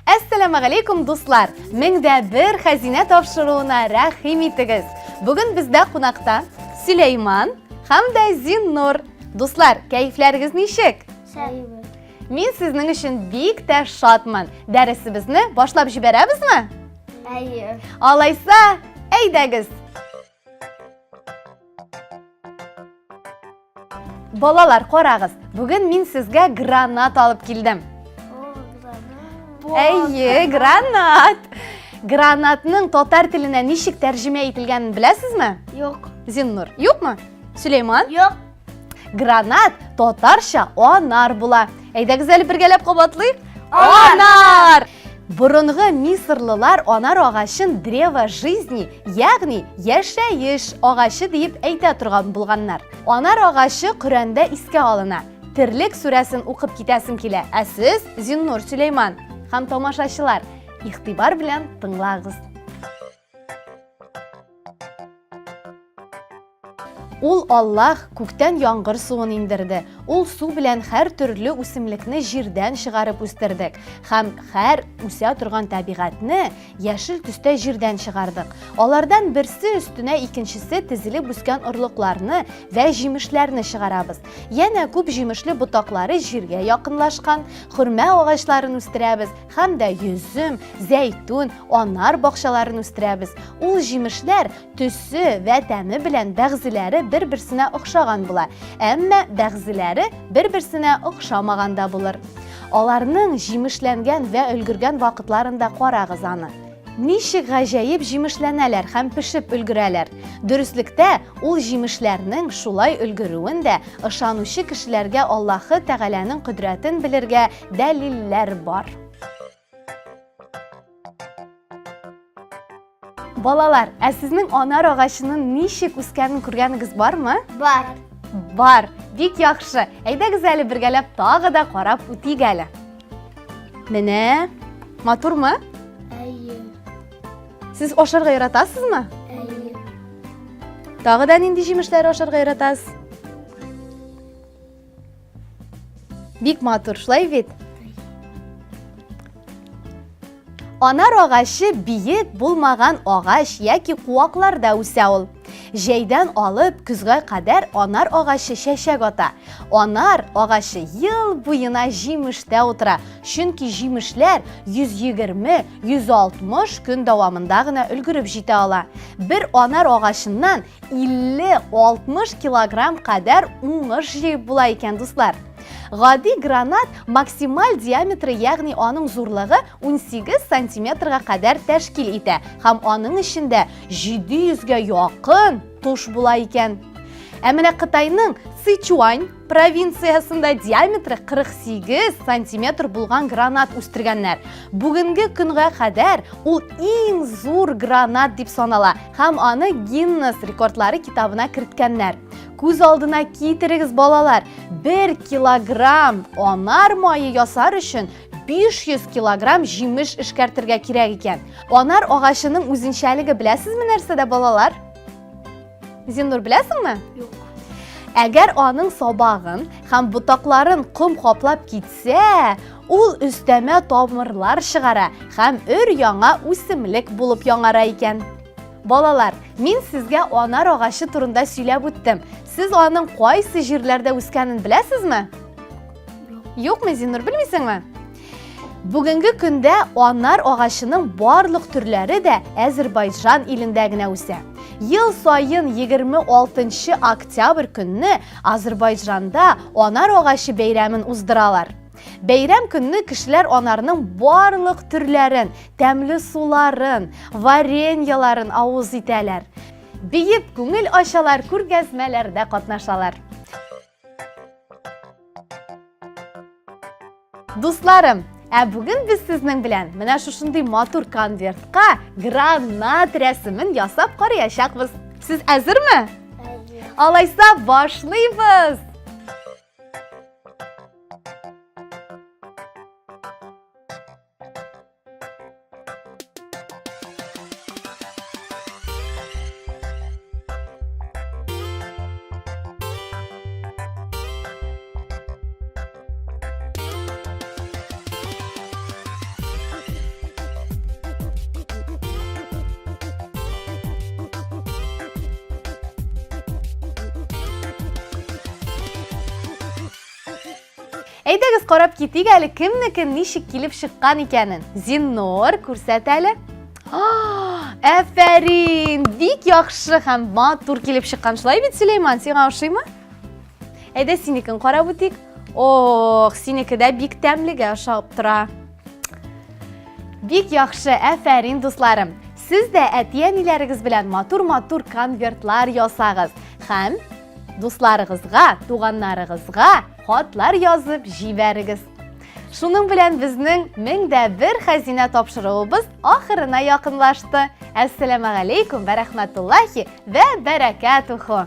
Assalamu alaikum dostlar. Mingda bir xazina topshiruvini rahim etiniz. Bugun bizda qonaqda Süleyman hamda Zinnur. Do'stlar, kayflaringiz nechuk? Men sizning uchun bek shodman. Darsimizni boshlab yuboramizmi? Hayır. Olaysa, aydagiz. Bolalar, qarag'iz. Bugun men sizga granat olib keldim. Ey, granat. Granatning tatar tiline nechuk tarjima etilganini bilasizmi? Yok. Zinnur, yo'qmi? Süleyman? Yok. Granat tatarcha onar bo'la. Aydagizlar birgalab qabatlaylik. Onar! Burungi Misrlilar onar og'ashin drevo жизни, ya'ni yashayish og'ashi deb ayta turgan bo'lganlar. Onar og'ashi Qur'onda esga olina. Tirlik surasini o'qib ketasim kela. Siz Zinnur, Süleyman ham tomoshachilar ig'tibor bilan tinglaysiz. Ул Allah ko'kdan yomg'ir suvini indirdi. Ул suv bilan har turli o'simlikni yerdan chiqarib o'stirdik. Ham har o'sa turgan tabiatni yashil tusda yerdan chiqardik. Ulardan birsi ustuna ikkinchisi tizilib o'sgan urliqlarni va jimishlarni chiqaramiz. Yana ko'p jimishli butoqlari yerga yaqinlashgan xurmo o'g'achlarini o'stiramiz, hamda yuzum, zaytun, onar bog'chalarini o'stiramiz. Ул jimishlar tusi va ta'mi bilan ba'zilari bir-birsine o'xshagan bo'lar, ammo ba'zilari bir-birsine o'xshamaganda bo'lar. Ularning jimishlangan va ulgurgan vaqtlarida qarag'iz ani. Nechuk g'ajoyib jimishlanarlar ham pishib ulguralar. Durustlikda ul jimishlarning shulay ulguruvida ishonuvchi kishilarga Alloh taolaning qudratini bilirga dalillar bor. Bolalar, sizning onar og'ashining nechuk o'sganini ko'rganingiz bormi? Var. Bor. Bek yaxshi. Aydagizlar birgalab tog'ida qarab o'taylik. Mana, motormi? Hayır. Siz osharga yaratasizmi? Hayır. Tog'idan endi jimishlar osharga yaratasiz. Bek motor, shulay vet. Onar og'ashi biyik bo'lmagan og'ash yoki quvoqlarda o'sa ul. Jaydan olib kuzga qadar onar og'ashi shashak ota. Onar og'ashi yil bo'yina jimishda o'tira. Chunki jimishlar 120-160 kun davomidagina ulgurib jeta ola. Bir onar og'ashidan 50-60 kilogramm qadar o'ng'ish yeb bo'lar ekan do'stlar. G'odiy granat maksimal diametri, ya'ni onun zo'rlig'i 18 santimetrga qadar tashkil etadi. Ham onun ichida 700 ga yaqin tush bo'lar ekan. Amina Xitoyning Sichuan provinsiyasida diametri 48 santimetr bo'lgan granat o'stirganlar. Bugungi kunga qadar u eng zo'r granat deb sanala. Ham uni Guinness rekordlari kitobina kiritganlar. Ko'z oldina keltirigiz bolalar, 1 kilogramm onar moyi yasar uchun 500 kilogramm jimish ishkartirga kerak ekan. Onar og'ashining o'zinchaligi bilasizmi narsada bolalar? Zinnur, bilasizmi? Yok. Agar onun sobag'in ham butoqlarin qum qoplab ketsa, ul ustama tomirlar chiqara, ham ur-yanga o'simlik bo'lib yong'ara ekan. Bolalar, men sizga onar og'ashi turida so'ylab o'tdim. Siz onun qaysi yerlarda o'sganini bilasizmi? Yo'qmi, Zinnur, bilmaysizmi? Bugungi kunda onar og'ashining barliq turlari da Ozarbayjon elindagina o'sa. Yıl sayın 26 oktyabr kunni Ozarbayjonda onar og'ashi bayramini uzdiralar. Bayram kunni kishilar onarning barliq turlarin, tamli suvlarin, varenyalarin avuz etalar. Beyib ko'ngil oshalar, ko'rgazmalarda qatnashalar. Do'stlarim, bugun biz sizning bilan mana shunday motor konvertga granat rasmini yasab qarayashaqmiz. Siz hazırmi? Алайса, башлыйбыз! Әйдәгез карап китик әле кемнекен ничек килеп чыккан икәнен. Зиннур, күрсәт әле. Афәрин! Бик яхшы һәм матур килеп чыккан. Шулай бит, Сөләйман, сиңа ошыймы? Әйдә синекен карап үтик. Ох, синеке дә бик тәмлегә ошап тора. Бик яхшы, афәрин дусларым. Сез дә әти-әниләрегез белән матур-матур конвертлар ясагыз һәм дусларыгызга, туганнарыгызга хатлар язып җибәрегез. Шуның белән безнең 1001 хәзинә тапшыруыбыз ахырына якынлашты. Әссәламу алейкум ва рахматуллахи ва баракатуху.